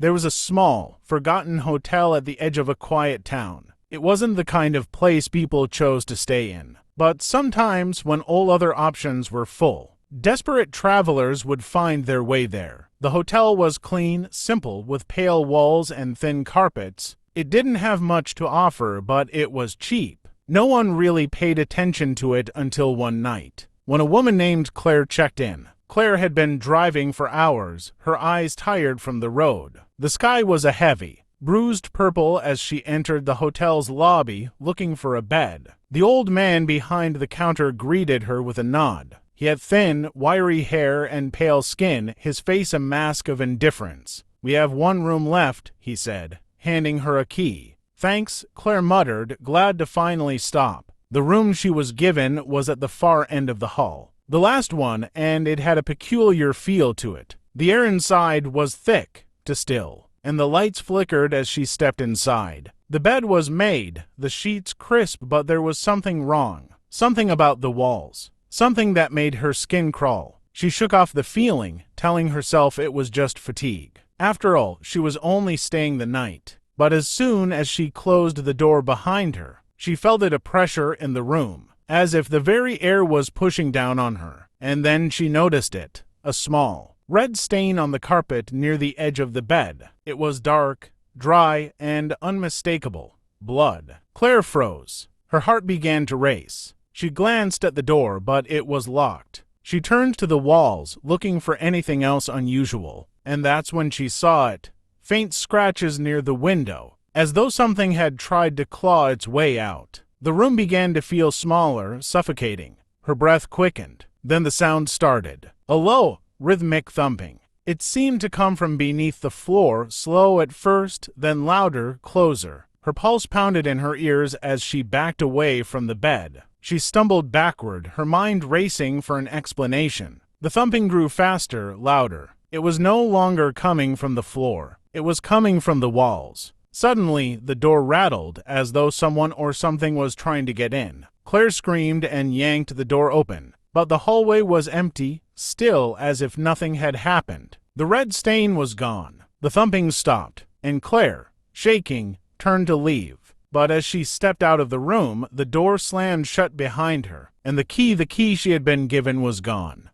There was a small, forgotten hotel at the edge of a quiet town. It wasn't the kind of place people chose to stay in, but sometimes when all other options were full, desperate travelers would find their way there. The hotel was clean, simple, with pale walls and thin carpets. It didn't have much to offer, but it was cheap. No one really paid attention to it until one night, when a woman named Claire checked in. Claire had been driving for hours, her eyes tired from the road. The sky was a heavy, bruised purple as she entered the hotel's lobby looking for a bed. The old man behind the counter greeted her with a nod. He had thin, wiry hair and pale skin, his face a mask of indifference. "We have one room left," he said, handing her a key. "Thanks," Claire muttered, glad to finally stop. The room she was given was at the far end of the hall. The last one, and it had a peculiar feel to it. The air inside was thick to still, and the lights flickered as she stepped inside. The bed was made, the sheets crisp, but there was something wrong. Something about the walls. Something that made her skin crawl. She shook off the feeling, telling herself it was just fatigue. After all, she was only staying the night. But as soon as she closed the door behind her, she felt a pressure in the room, as if the very air was pushing down on her. And then she noticed it, a small, red stain on the carpet near the edge of the bed. It was dark, dry, and unmistakable. Blood. Claire froze. Her heart began to race. She glanced at the door, but it was locked. She turned to the walls, looking for anything else unusual, and that's when she saw it. Faint scratches near the window, as though something had tried to claw its way out. The room began to feel smaller, suffocating. Her breath quickened. Then the sound started. A low, rhythmic thumping. It seemed to come from beneath the floor, slow at first, then louder, closer. Her pulse pounded in her ears as she backed away from the bed. She stumbled backward, her mind racing for an explanation. The thumping grew faster, louder. It was no longer coming from the floor. It was coming from the walls. Suddenly, the door rattled, as though someone or something was trying to get in. Claire screamed and yanked the door open. But the hallway was empty, still as if nothing had happened. The red stain was gone. The thumping stopped, and Claire, shaking, turned to leave. But as she stepped out of the room, the door slammed shut behind her, and the key she had been given was gone.